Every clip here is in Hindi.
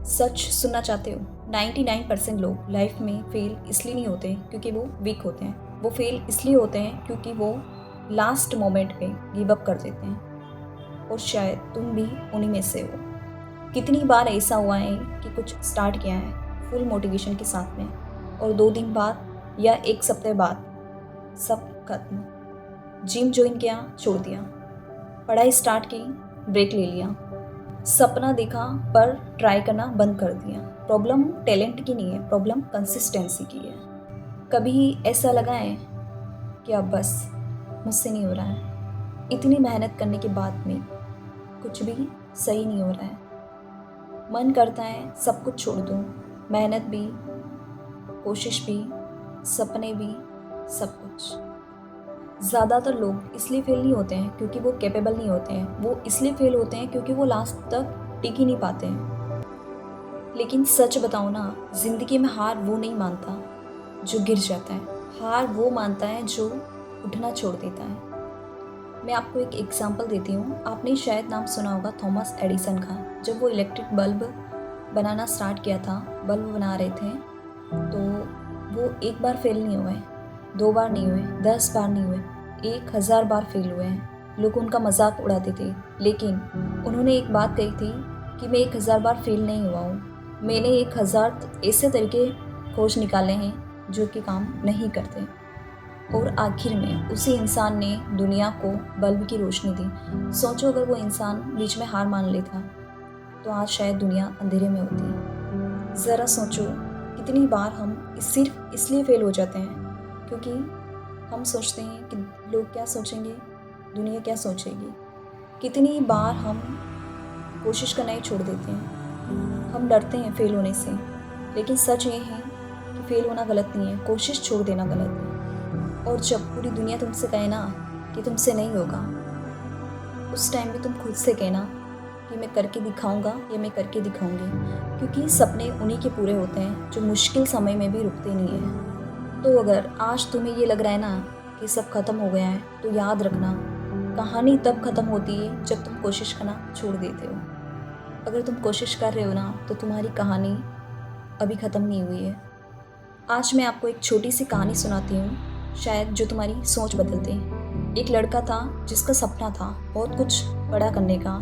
सच सुनना चाहते हो? 99% लोग लाइफ में फेल इसलिए नहीं होते क्योंकि वो वीक होते हैं। वो फेल इसलिए होते हैं क्योंकि वो लास्ट मोमेंट पे गिव अप कर देते हैं। और शायद तुम भी उन्हीं में से हो। कितनी बार ऐसा हुआ है कि कुछ स्टार्ट किया है फुल मोटिवेशन के साथ में, और 2 दिन बाद या 1 सप्ताह बाद सब खत्म। जिम ज्वाइन किया, छोड़ दिया। पढ़ाई स्टार्ट की, ब्रेक ले लिया। सपना देखा पर ट्राई करना बंद कर दिया। प्रॉब्लम टैलेंट की नहीं है, प्रॉब्लम कंसिस्टेंसी की है। कभी ऐसा लगा है कि अब बस मुझसे नहीं हो रहा है, इतनी मेहनत करने के बाद में कुछ भी सही नहीं हो रहा है। मन करता है सब कुछ छोड़ दूँ, मेहनत भी, कोशिश भी, सपने भी, सब कुछ। ज़्यादातर लोग इसलिए फेल नहीं होते हैं क्योंकि वो कैपेबल नहीं होते हैं, वो इसलिए फेल होते हैं क्योंकि वो लास्ट तक टिक ही नहीं पाते हैं। लेकिन सच बताओ ना, ज़िंदगी में हार वो नहीं मानता जो गिर जाता है, हार वो मानता है जो उठना छोड़ देता है। मैं आपको एक एग्जांपल देती हूँ। आपने शायद नाम सुना होगा थॉमस एडिसन का। जब वो इलेक्ट्रिक बल्ब बनाना स्टार्ट किया था, बल्ब बना रहे थे, तो वो एक बार फेल नहीं हुए, 2 बार नहीं हुए, 10 बार नहीं हुए, 1000 बार फेल हुए हैं। लोग उनका मजाक उड़ाते थे, लेकिन उन्होंने एक बात कही थी कि मैं 1000 बार फेल नहीं हुआ हूँ, मैंने 1000 ऐसे तरीके खोज निकाले हैं जो कि काम नहीं करते। और आखिर में उसी इंसान ने दुनिया को बल्ब की रोशनी दी। सोचो अगर वो इंसान बीच में हार मान लेता तो आज शायद दुनिया अंधेरे में होती। ज़रा सोचो कितनी बार हम सिर्फ इसलिए फेल हो जाते हैं क्योंकि हम सोचते हैं कि लोग क्या सोचेंगे, दुनिया क्या सोचेगी। कितनी बार हम कोशिश करना ही छोड़ देते हैं, हम डरते हैं फेल होने से। लेकिन सच ये है कि फेल होना गलत नहीं है, कोशिश छोड़ देना गलत है। और जब पूरी दुनिया तुमसे कहे ना कि तुमसे नहीं होगा, उस टाइम भी तुम खुद से कहना कि मैं करके दिखाऊंगा या मैं करके दिखाऊंगी। क्योंकि सपने उन्हीं के पूरे होते हैं जो मुश्किल समय में भी रुकते नहीं हैं। तो अगर आज तुम्हें ये लग रहा है ना कि सब खत्म हो गया है, तो याद रखना, कहानी तब खत्म होती है जब तुम कोशिश करना छोड़ देते हो। अगर तुम कोशिश कर रहे हो ना, तो तुम्हारी कहानी अभी ख़त्म नहीं हुई है। आज मैं आपको एक छोटी सी कहानी सुनाती हूँ, शायद जो तुम्हारी सोच बदल दे। एक लड़का था जिसका सपना था बहुत कुछ बड़ा करने का,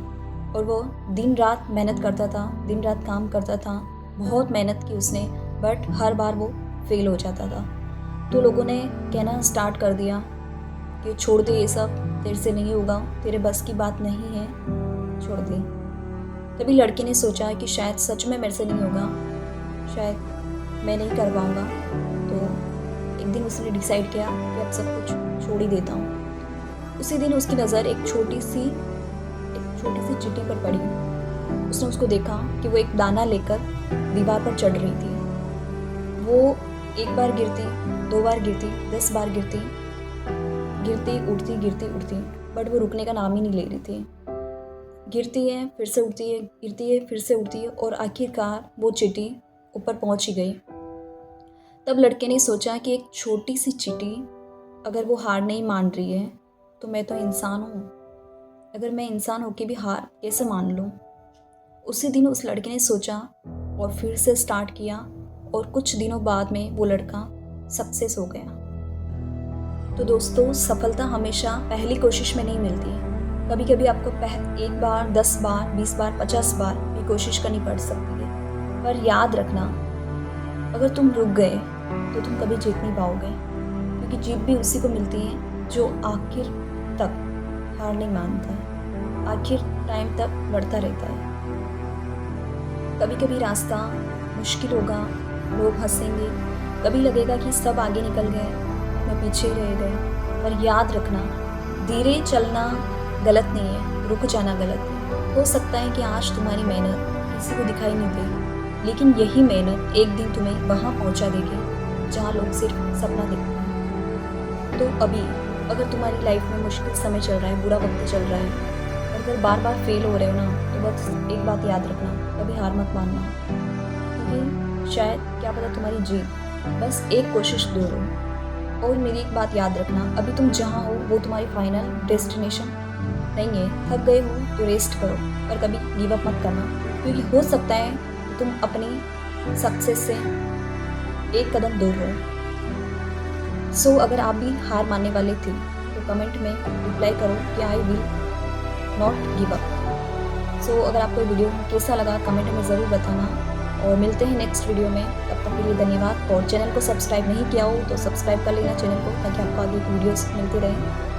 और वो दिन रात मेहनत करता था, दिन रात काम करता था, बहुत मेहनत की उसने, बट हर बार वो फेल हो जाता था। तो लोगों ने कहना स्टार्ट कर दिया कि छोड़ दे ये सब, तेरे से नहीं होगा, तेरे बस की बात नहीं है, छोड़ दे। तभी लड़के ने सोचा कि शायद सच में मेरे से नहीं होगा, शायद मैं नहीं कर पाऊँगा। तो एक दिन उसने डिसाइड किया कि अब सब कुछ छोड़ ही देता हूँ। उसी दिन उसकी नज़र एक छोटी सी चिट्ठी पर पड़ी। उसने उसको देखा कि वो एक दाना लेकर दीवार पर चढ़ रही थी। वो एक बार गिरती, 2 बार गिरती, 10 बार गिरती, उठती, बट वो रुकने का नाम ही नहीं ले रही थी। गिरती है, फिर से उठती है, गिरती है, फिर से उठती है, और आखिरकार वो चिट्ठी ऊपर पहुंच ही गई। तब लड़के ने सोचा कि एक छोटी सी चींटी अगर वो हार नहीं मान रही है, तो मैं तो इंसान हूँ, अगर मैं इंसान होके भी हार कैसे मान लूँ। उसी दिन उस लड़के ने सोचा और फिर से स्टार्ट किया, और कुछ दिनों बाद में वो लड़का सक्सेस हो गया। तो दोस्तों, सफलता हमेशा पहली कोशिश में नहीं मिलती है। कभी कभी आपको 1 बार, 10 बार, 20 बार, 50 बार भी कोशिश करनी पड़ सकती है। पर याद रखना, अगर तुम रुक गए तो तुम कभी जीत नहीं पाओगे, क्योंकि जीत भी उसी को मिलती है जो आखिर तक हार नहीं मानता है, आखिर टाइम तक बढ़ता रहता है। कभी कभी रास्ता मुश्किल होगा, लोग हंसेंगे, कभी लगेगा कि सब आगे निकल गए, मैं पीछे रह गए। पर याद रखना, धीरे चलना गलत नहीं है, रुक जाना गलत है। हो सकता है कि आज तुम्हारी मेहनत किसी को दिखाई नहीं दे, लेकिन यही मेहनत एक दिन तुम्हें वहाँ पहुँचा देगी जहाँ लोग सिर्फ सपना देखते हैं। तो अभी अगर तुम्हारी लाइफ में मुश्किल समय चल रहा है, बुरा वक्त चल रहा है, और अगर बार बार फेल हो रहे हो ना, तो बस एक बात याद रखना, कभी हार मत मानना, क्योंकि शायद क्या पता तुम्हारी जीत बस एक कोशिश दूर हो। और मेरी एक बात याद रखना, अभी तुम जहाँ हो वो तुम्हारी फाइनल डेस्टिनेशन नहीं है। थक गए हो तो रेस्ट करो, पर कभी गिव अप मत करना, क्योंकि हो सकता है कि तुम अपनी सक्सेस से एक कदम दूर हो। सो अगर आप भी हार मानने वाले थे तो कमेंट में रिप्लाई करो कि I will not give up. So अगर आपको ये वीडियो कैसा लगा कमेंट में ज़रूर बताना, और मिलते हैं नेक्स्ट वीडियो में। तब तक के लिए धन्यवाद। और चैनल को सब्सक्राइब नहीं किया हो तो सब्सक्राइब कर लेना चैनल को, ताकि आपको आगे वीडियोस मिलती रहे।